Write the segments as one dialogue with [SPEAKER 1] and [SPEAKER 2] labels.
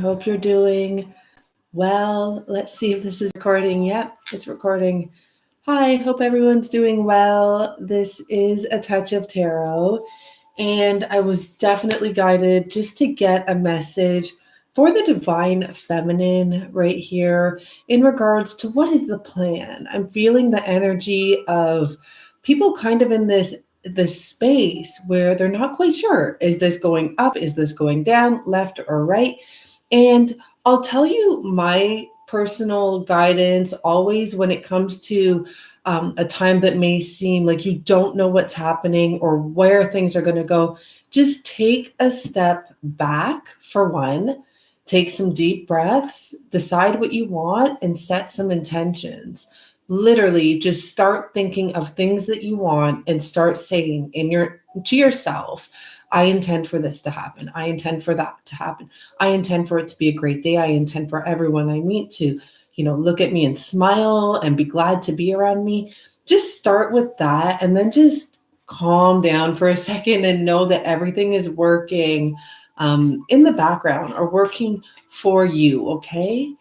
[SPEAKER 1] Hope you're doing well. Let's see if this is recording. Yep, it's recording. Hi, hope everyone's doing well. This is A Touch of Tarot, and I was definitely guided just to get a message for the divine feminine right here in regards to what is the plan. I'm feeling the energy of people kind of in this space where they're not quite sure. Is this going up? Is this going down, left or right? And I'll tell you my personal guidance always when it comes to a time that may seem like you don't know what's happening or where things are going to go. Just take a step back for one, take some deep breaths, decide what you want, and set some intentions. Literally, just start thinking of things that you want and start saying to yourself, I intend for this to happen. I intend for that to happen. I intend for it to be a great day. I intend for everyone I meet to, look at me and smile and be glad to be around me. Just start with that and then just calm down for a second and know that everything is working in the background or working for you, okay?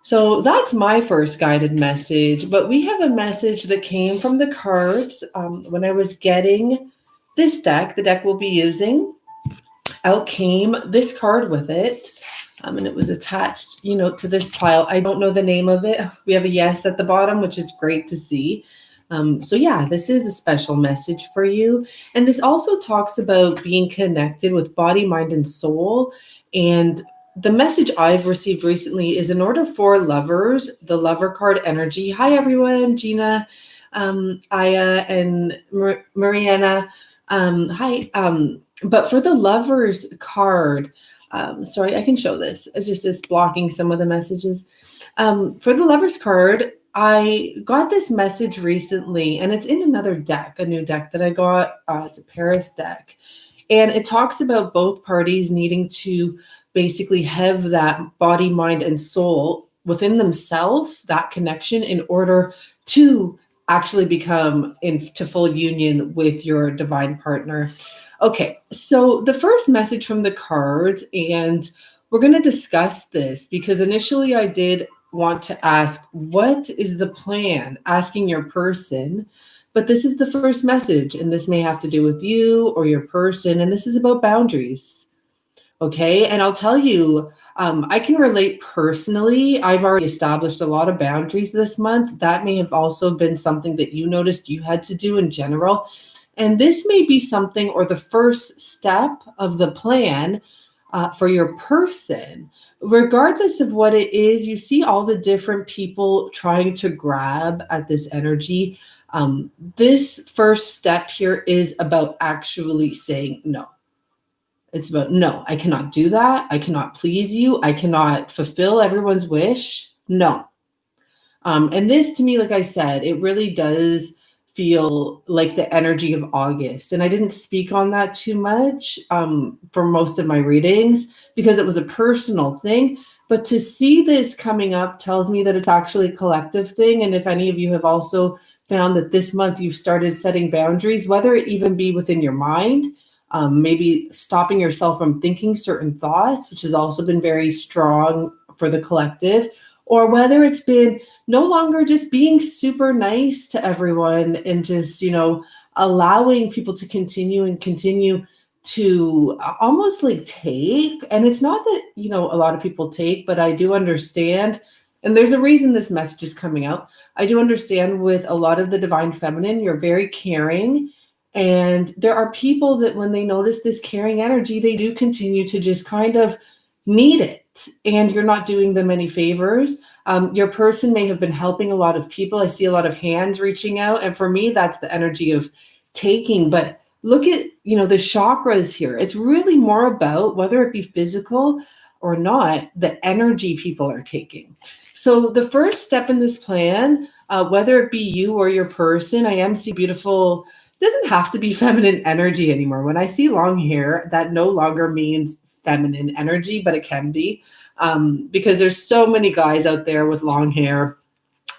[SPEAKER 1] So that's my first guided message, but we have a message that came from the cards when I was getting this deck, the deck we'll be using. Out came this card with it, and it was attached, to this pile. I don't know the name of it. We have a yes at the bottom, which is great to see. So yeah, this is a special message for you. And this also talks about being connected with body, mind, and soul. And the message I've received recently is in order for lovers, the lover card energy. Hi, everyone. Gina, Aya, and Mariana. Hi. But for the lovers card, sorry, I can show this. It's just this blocking some of the messages. For the lovers card, I got this message recently, and it's in another deck, a new deck that I got. It's a Paris deck. And it talks about both parties needing to basically have that body, mind, and soul within themselves, that connection, in order to actually become into full union with your divine partner. Okay, so the first message from the cards, and we're going to discuss this because initially I did want to ask, what is the plan? Asking your person, but this is the first message, and this may have to do with you or your person, and this is about boundaries. Okay, and I'll tell you, I can relate personally. I've already established a lot of boundaries this month. That may have also been something that you noticed you had to do in general. And this may be something or the first step of the plan for your person. Regardless of what it is, you see all the different people trying to grab at this energy. This first step here is about actually saying no. It's about, no, I cannot do that. I cannot please you. I cannot fulfill everyone's wish. No. And this to me, like I said, it really does feel like the energy of August. And I didn't speak on that too much for most of my readings because it was a personal thing. But to see this coming up tells me that it's actually a collective thing. And if any of you have also found that this month you've started setting boundaries, whether it even be within your mind, maybe stopping yourself from thinking certain thoughts, which has also been very strong for the collective, or whether it's been no longer just being super nice to everyone and just, allowing people to continue to almost like take. And it's not that, a lot of people take, but I do understand. And there's a reason this message is coming out. I do understand with a lot of the divine feminine, you're very caring. And there are people that when they notice this caring energy, they do continue to just kind of need it. And you're not doing them any favors. Your person may have been helping a lot of people. I see a lot of hands reaching out. And for me, that's the energy of taking. But look at, the chakras here. It's really more about whether it be physical or not, the energy people are taking. So the first step in this plan, whether it be you or your person, I am seeing beautiful. Doesn't have to be feminine energy anymore. When I see long hair, that no longer means feminine energy, but it can be because there's so many guys out there with long hair.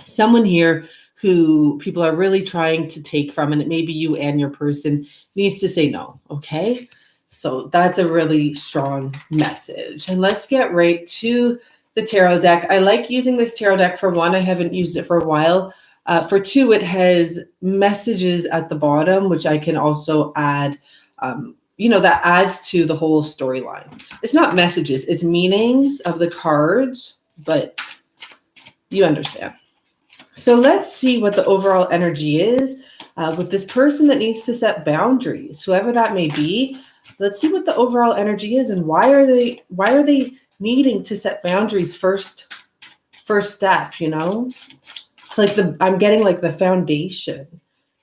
[SPEAKER 1] Someone here who people are really trying to take from, and it may be you and your person needs to say no. Okay. So that's a really strong message. And let's get right to the tarot deck. I like using this tarot deck. For one, I haven't used it for a while. For two, it has messages at the bottom, which I can also add, that adds to the whole storyline. It's not messages, it's meanings of the cards, but you understand. So let's see what the overall energy is with this person that needs to set boundaries, whoever that may be. Let's see what the overall energy is and why are they needing to set boundaries first step, It's like I'm getting like the foundation.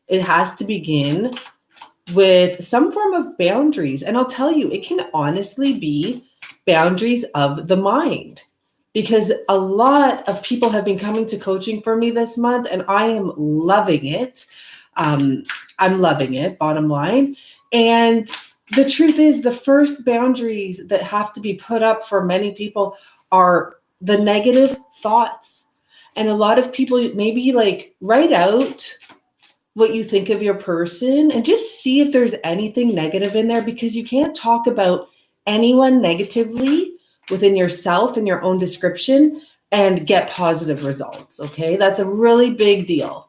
[SPEAKER 1] It has to begin with some form of boundaries. And I'll tell you, it can honestly be boundaries of the mind, because a lot of people have been coming to coaching for me this month and I am loving it. I'm loving it, bottom line. And the truth is, the first boundaries that have to be put up for many people are the negative thoughts. And a lot of people maybe like write out what you think of your person and just see if there's anything negative in there, because you can't talk about anyone negatively within yourself and your own description and get positive results. Okay. That's a really big deal.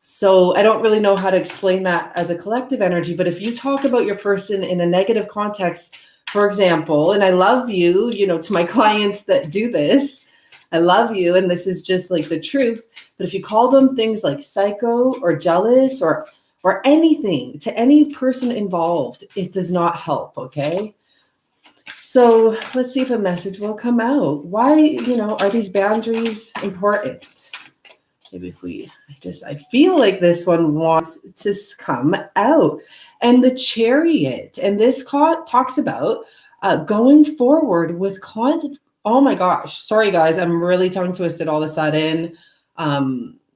[SPEAKER 1] So I don't really know how to explain that as a collective energy, but if you talk about your person in a negative context, for example, and I love you, to my clients that do this, I love you, and this is just like the truth. But if you call them things like psycho or jealous or anything to any person involved, it does not help, okay? So let's see if a message will come out. Why, are these boundaries important? Maybe I feel like this one wants to come out. And the Chariot, and this talks about going forward with oh my gosh, sorry guys, I'm really tongue twisted all of a sudden.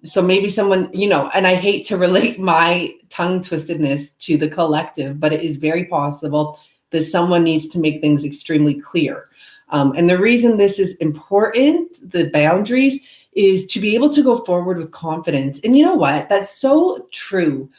[SPEAKER 1] So maybe someone, and I hate to relate my tongue twistedness to the collective, but it is very possible that someone needs to make things extremely clear. And the reason this is important, the boundaries, is to be able to go forward with confidence. And you know what? That's so true.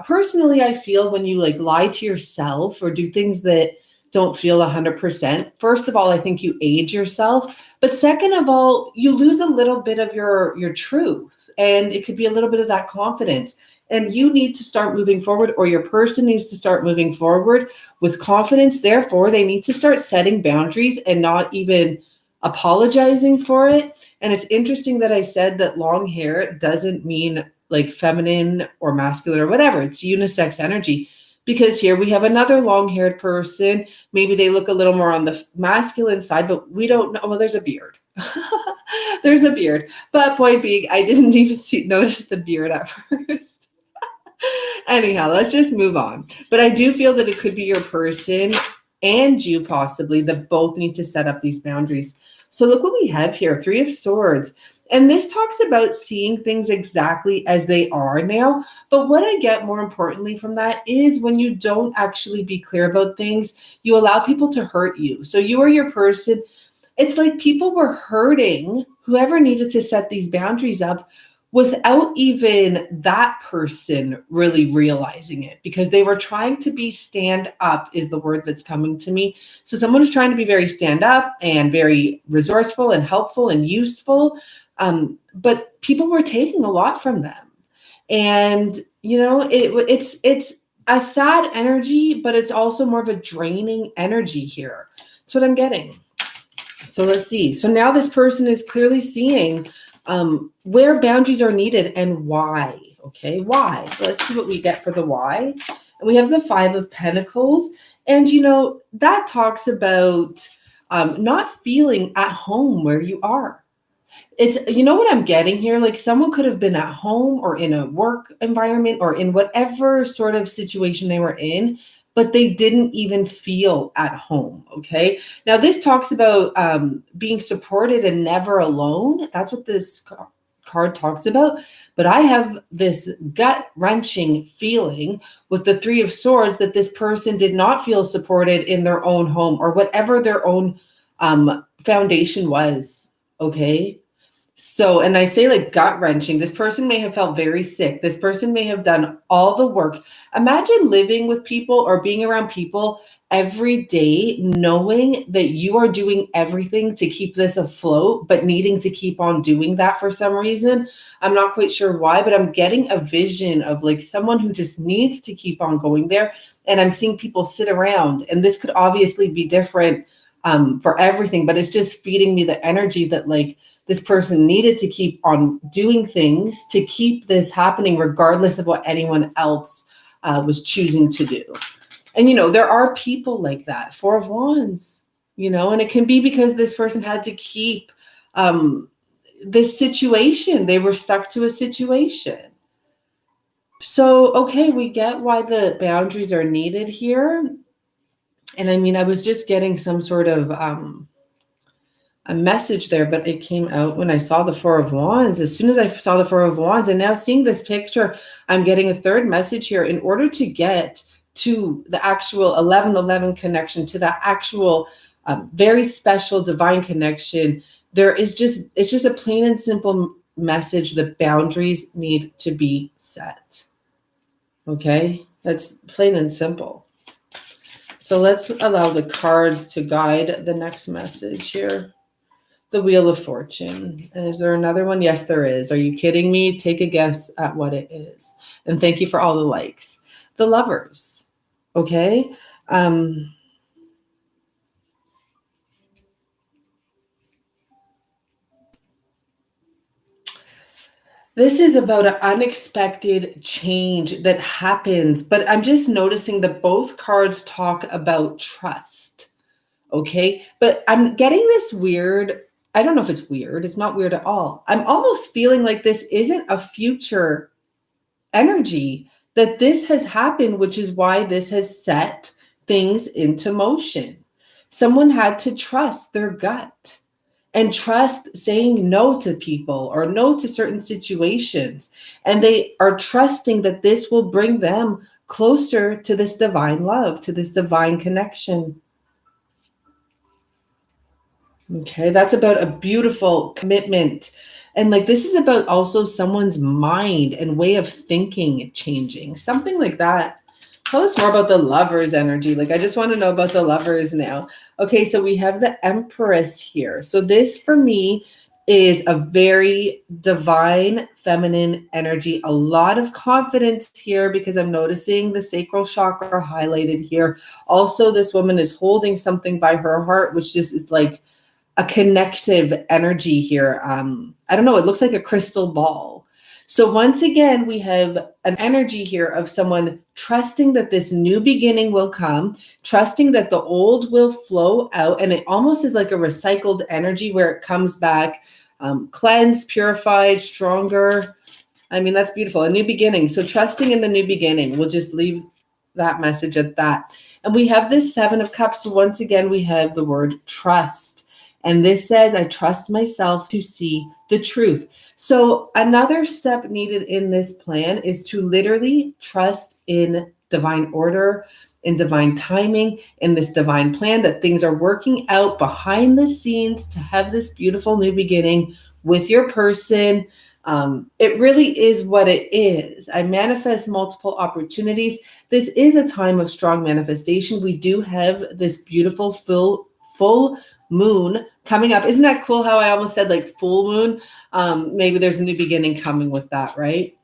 [SPEAKER 1] Personally, I feel when you lie to yourself or do things that don't feel 100%, first of all, I think you age yourself. But second of all, you lose a little bit of your truth. And it could be a little bit of that confidence. And you need to start moving forward, or your person needs to start moving forward with confidence. Therefore, they need to start setting boundaries and not even apologizing for it. And it's interesting that I said that long hair doesn't mean like feminine or masculine or whatever. It's unisex energy. Because here we have another long-haired person. Maybe they look a little more on the masculine side, but we don't know. Well, there's a beard. There's a beard. But point being, I didn't even notice the beard at first. Anyhow, let's just move on. But I do feel that it could be your person and you possibly that both need to set up these boundaries. So look what we have here, 3 of Swords. And this talks about seeing things exactly as they are now. But what I get more importantly from that is when you don't actually be clear about things, you allow people to hurt you. So you are your person. It's like people were hurting whoever needed to set these boundaries up without even that person really realizing it, because they were trying to be stand up is the word that's coming to me. So someone who's trying to be very stand up and very resourceful and helpful and useful. But people were taking a lot from them. And, it's a sad energy, but it's also more of a draining energy here. That's what I'm getting. So let's see. So now this person is clearly seeing where boundaries are needed and why. Okay, why? Let's see what we get for the why. And we have the 5 of Pentacles. And, that talks about not feeling at home where you are. It's, what I'm getting here? Like someone could have been at home or in a work environment or in whatever sort of situation they were in, but they didn't even feel at home. Okay. Now this talks about being supported and never alone. That's what this card talks about. But I have this gut wrenching feeling with the 3 of Swords that this person did not feel supported in their own home or whatever their own foundation was. Okay. So, and I say like gut wrenching, this person may have felt very sick. This person may have done all the work. Imagine living with people or being around people every day, knowing that you are doing everything to keep this afloat, but needing to keep on doing that for some reason. I'm not quite sure why, but I'm getting a vision of like someone who just needs to keep on going there. And I'm seeing people sit around, and this could obviously be different for everything, but it's just feeding me the energy that like, this person needed to keep on doing things to keep this happening, regardless of what anyone else was choosing to do. And, you know, there are people like that, Four of Wands, you know, and it can be because this person had to keep this situation. They were stuck to a situation. So, okay, we get why the boundaries are needed here. And I mean, I was just getting some sort of a message there, but it came out when I saw the Four of Wands. As soon as I saw the Four of Wands, and now seeing this picture, I'm getting a third message here. In order to get to the actual 1111 connection, to that actual very special divine connection, it's just a plain and simple message that boundaries need to be set. Okay, that's plain and simple. So let's allow the cards to guide the next message here. The Wheel of Fortune. And is there another one? Yes, there is. Are you kidding me? Take a guess at what it is. And thank you for all the likes. The Lovers. Okay. This is about an unexpected change that happens, but I'm just noticing that both cards talk about trust. Okay. But I'm getting this weird, I don't know if it's weird. It's not weird at all. I'm almost feeling like this isn't a future energy, that this has happened, which is why this has set things into motion. Someone had to trust their gut and trust saying no to people or no to certain situations. And they are trusting that this will bring them closer to this divine love, to this divine connection. Okay, that's about a beautiful commitment. And like this is about also someone's mind and way of thinking changing, something like that. Tell us more about the Lovers energy. Like I just want to know about the Lovers now. Okay, so we have the Empress here. So this for me is a very divine feminine energy. A lot of confidence here because I'm noticing the sacral chakra highlighted here. Also, this woman is holding something by her heart, which just is like a connective energy here. I don't know, it looks like a crystal ball. So once again, we have an energy here of someone trusting that this new beginning will come, trusting that the old will flow out, and it almost is like a recycled energy where it comes back cleansed, purified, stronger. I mean, that's beautiful, a new beginning. So trusting in the new beginning, we'll just leave that message at that. And we have this Seven of Cups. So once again, we have the word trust. And this says, I trust myself to see the truth. So another step needed in this plan is to literally trust in divine order, in divine timing, in this divine plan, that things are working out behind the scenes to have this beautiful new beginning with your person. It really is what it is. I manifest multiple opportunities. This is a time of strong manifestation. We do have this beautiful full moon coming up. Isn't that cool how I almost said like full moon? Maybe there's a new beginning coming with that, right?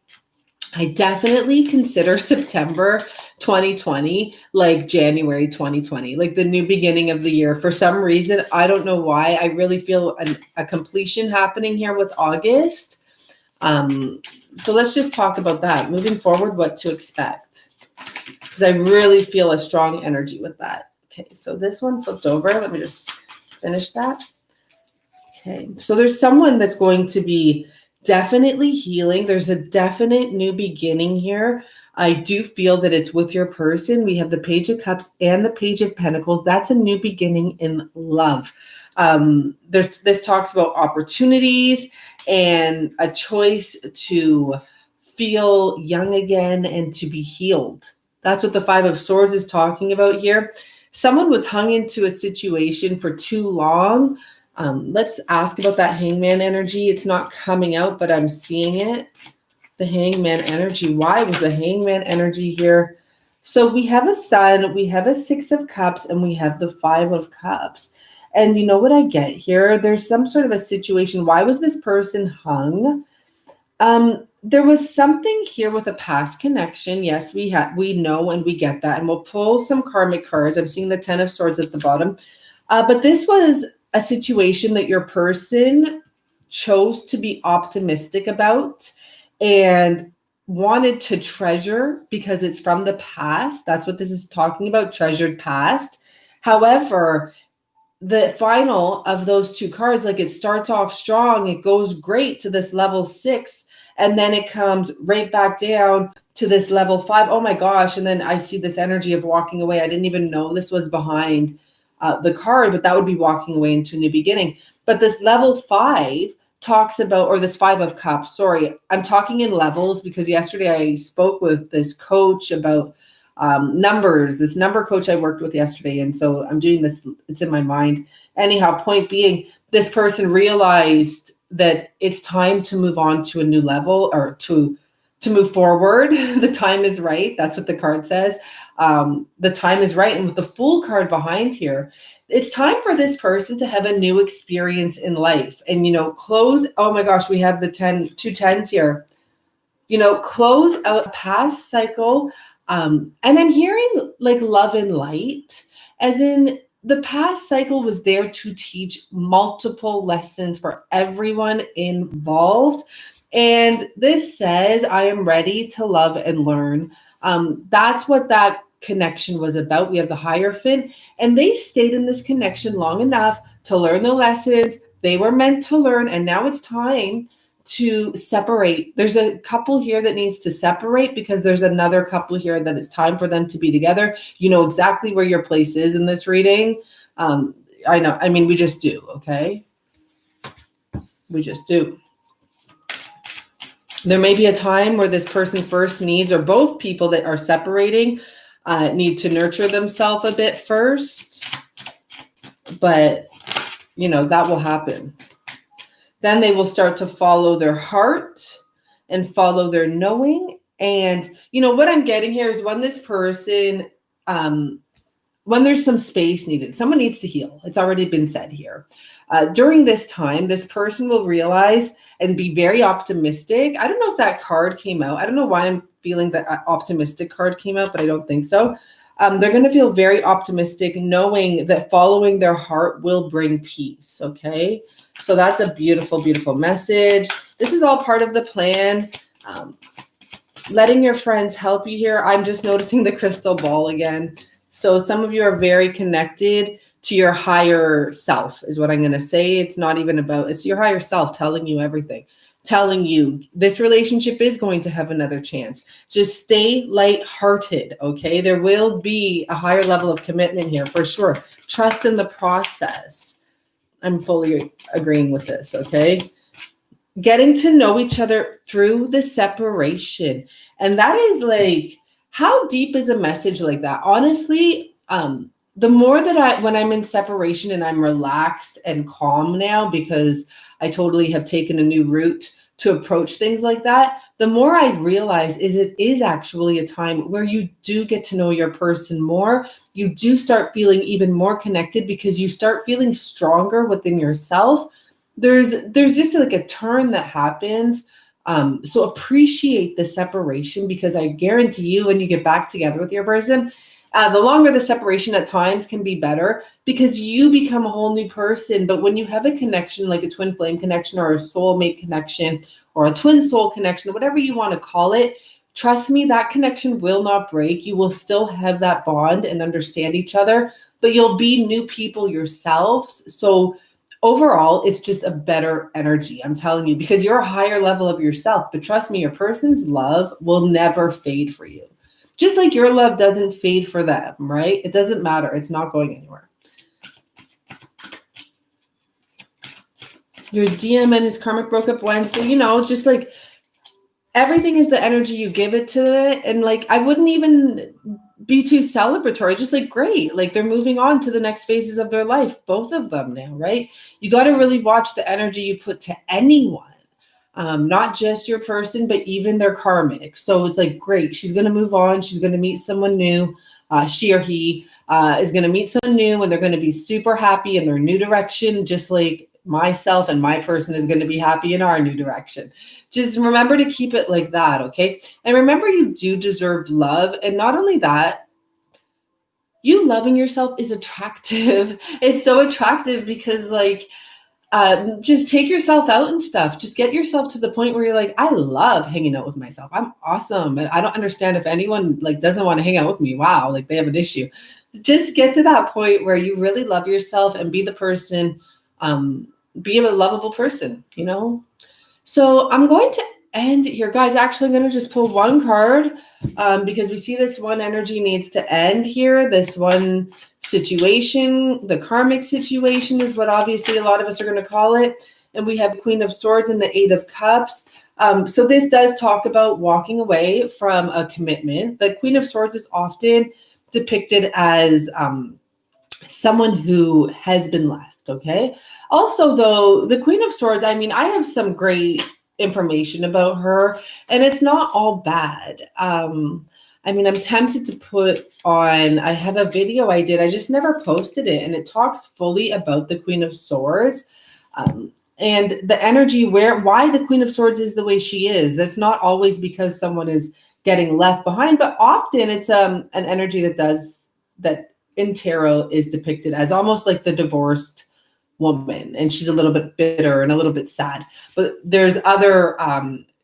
[SPEAKER 1] I definitely consider September 2020 like January 2020, like the new beginning of the year. For some reason, I don't know why. I really feel a completion happening here with August. So let's just talk about that. Moving forward, what to expect. Because I really feel a strong energy with that. Okay, so this one flipped over. Let me just finish that. Okay, so there's someone that's going to be definitely healing. There's a definite new beginning here. I do feel that it's with your person. We have the Page of Cups and the Page of Pentacles. That's a new beginning in love. This talks about opportunities and a choice to feel young again and to be healed. That's what the Five of Swords is talking about here. Someone was hung into a situation for too long. Let's ask about that hangman energy. It's not coming out, but I'm seeing it. The hangman energy. Why was the hangman energy here? So we have a sun, we have a 6 of cups, and we have the 5 of cups. And you know what I get here? There's some sort of a situation. Why was this person hung? There was something here with a past connection. Yes, we know and we get that. And we'll pull some karmic cards. I'm seeing the 10 of swords at the bottom. But this was a situation that your person chose to be optimistic about and wanted to treasure because it's from the past. That's what this is talking about, treasured past. However, the final of those 2 cards, like it starts off strong, it goes great to this level 6, and then it comes right back down to this level 5. Oh my gosh. And then I see this energy of walking away. I didn't even know this was behind the card, but that would be walking away into a new beginning. But this level 5 talks about, or this 5 of cups, sorry, I'm talking in levels because yesterday I spoke with this coach about numbers, this number coach I worked with yesterday. And so I'm doing this, it's in my mind. Anyhow, point being, this person realized that it's time to move on to a new level, or to move forward. The time is right. That's what the card says. The time is right. And with the Fool card behind here, it's time for this person to have a new experience in life. And, close. Oh my gosh, we have the 2 tens here. Close out a past cycle. And I'm hearing like love and light, as in the past cycle was there to teach multiple lessons for everyone involved. And this says, I am ready to love and learn. That's what that connection was about. We have the Hierophant, and they stayed in this connection long enough to learn the lessons they were meant to learn. And now it's time to separate. There's a couple here that needs to separate because there's another couple here that it's time for them to be together. You know exactly where your place is in this reading. I know. I mean, we just do. Okay. We just do. There may be a time where this person first needs, or both people that are separating need to nurture themselves a bit first, but that will happen. Then they will start to follow their heart and follow their knowing. And what I'm getting here is when this person, when there's some space needed, someone needs to heal. It's already been said here. During this time, this person will realize and be very optimistic. I don't know if that card came out. I don't know why I'm feeling that optimistic card came out, but I don't think so. They're going to feel very optimistic, knowing that following their heart will bring peace. Okay. So that's a beautiful, beautiful message. This is all part of the plan. Letting your friends help you here. I'm just noticing the crystal ball again. So some of you are very connected to your higher self is what I'm going to say. It's not even about, it's your higher self telling you everything, telling you this relationship is going to have another chance. Just stay lighthearted. Okay. There will be a higher level of commitment here for sure. Trust in the process. I'm fully agreeing with this. Okay. Getting to know each other through the separation. And that is like, how deep is a message like that? Honestly, the more that when I'm in separation and I'm relaxed and calm now, because I totally have taken a new route to approach things like that, the more I realize it is actually a time where you do get to know your person more. You do start feeling even more connected because you start feeling stronger within yourself. There's just like a turn that happens. So appreciate the separation, because I guarantee you when you get back together with your person, the longer the separation at times can be better because you become a whole new person. But when you have a connection, like a twin flame connection or a soulmate connection or a twin soul connection, whatever you want to call it, trust me, that connection will not break. You will still have that bond and understand each other, but you'll be new people yourselves. So overall, it's just a better energy, I'm telling you, because you're a higher level of yourself. But trust me, your person's love will never fade for you. Just like your love doesn't fade for them, right? It doesn't matter. It's not going anywhere. Your DM and his karmic broke up Wednesday, just like everything is the energy you give it to it. And like, I wouldn't even be too celebratory, just like, great, like they're moving on to the next phases of their life, both of them now, right? You got to really watch the energy you put to anyone, not just your person, but even their karmic. So it's like, great, she's going to move on. She's going to meet someone new. She or he is going to meet someone new, and they're going to be super happy in their new direction, just like myself and my person is going to be happy in our new direction. Just remember to keep it like that, okay? And remember, you do deserve love. And not only that, you loving yourself is attractive. It's so attractive because, like, just take yourself out and stuff. Just get yourself to the point where you're like, I love hanging out with myself. I'm awesome. I don't understand if anyone like doesn't want to hang out with me. Wow, like they have an issue. Just get to that point where you really love yourself and be the person, be a lovable person, you know? So I'm going to end here, guys. Actually, I'm going to just pull one card because we see this one energy needs to end here. This one situation, the karmic situation is what obviously a lot of us are going to call it. And we have Queen of Swords and the Eight of Cups. So this does talk about walking away from a commitment. The Queen of Swords is often depicted as someone who has been left. Okay. Also, though, the Queen of Swords, I mean, I have some great information about her, and it's not all bad. I mean, I'm tempted to put on, I have a video I did, I just never posted it, and it talks fully about the Queen of Swords and the energy why the Queen of Swords is the way she is. That's not always because someone is getting left behind, but often it's an energy that in tarot is depicted as almost like the divorced woman, and she's a little bit bitter and a little bit sad. But there's other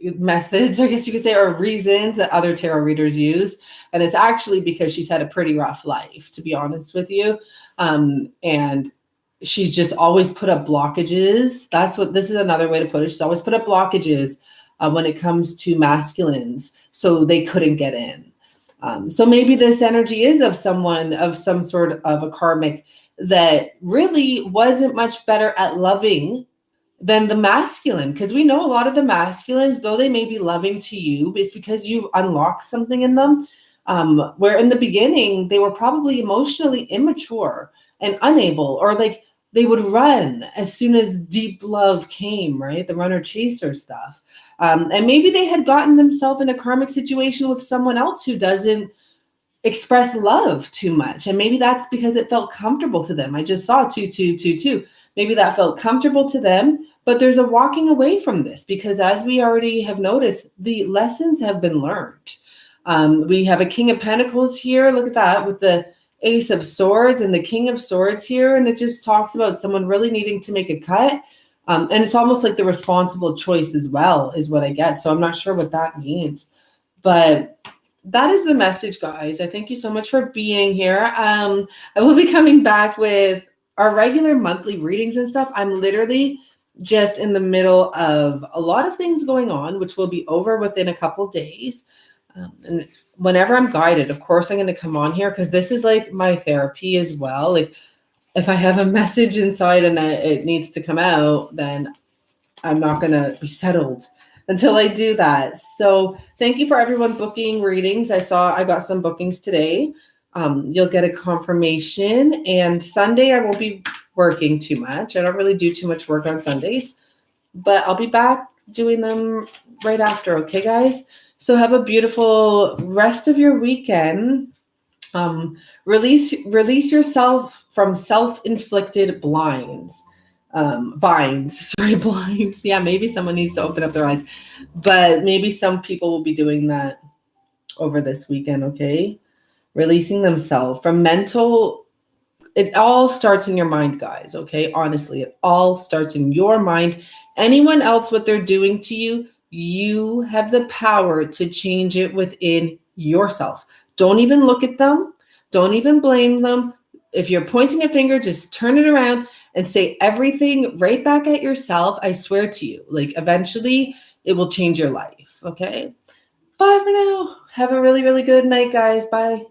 [SPEAKER 1] methods, I guess you could say, or reasons that other tarot readers use, and it's actually because she's had a pretty rough life, to be honest with you, and she's just always put up blockages. This is another way to put it. She's always put up blockages when it comes to masculines, so they couldn't get in. So maybe this energy is of someone of some sort of a karmic that really wasn't much better at loving than the masculine, because we know a lot of the masculines, though they may be loving to you, it's because you've unlocked something in them, where in the beginning they were probably emotionally immature and unable, or like they would run as soon as deep love came, right? The runner chaser stuff. And maybe they had gotten themselves in a karmic situation with someone else who doesn't express love too much. And maybe that's because it felt comfortable to them. I just saw 2-2-2-2. Maybe that felt comfortable to them, but there's a walking away from this because, as we already have noticed, the lessons have been learned. We have a King of Pentacles here. Look at that with the Ace of Swords and the King of Swords here. And it just talks about someone really needing to make a cut. And it's almost like the responsible choice as well is what I get. So I'm not sure what that means, but that is the message, guys. I thank you so much for being here. I will be coming back with our regular monthly readings and stuff. I'm literally just in the middle of a lot of things going on, which will be over within a couple days. And whenever I'm guided, of course, I'm going to come on here because this is like my therapy as well. Like if I have a message inside and it needs to come out, then I'm not going to be settled until I do that. So thank you for everyone booking readings. I got some bookings today. You'll get a confirmation. And Sunday, I won't be working too much. I don't really do too much work on Sundays, but I'll be back doing them right after. Okay, guys? So have a beautiful rest of your weekend. Release yourself from self-inflicted blinds. Binds. Yeah, maybe someone needs to open up their eyes, but maybe some people will be doing that over this weekend. Okay, releasing themselves from mental. It all starts in your mind, guys. Okay, honestly, it all starts in your mind. Anyone else, what they're doing to you, you have the power to change it within yourself. Don't even look at them. Don't even blame them. If you're pointing a finger, just turn it around and say everything right back at yourself. I swear to you, like eventually it will change your life. Okay. Bye for now. Have a really, really good night, guys. Bye.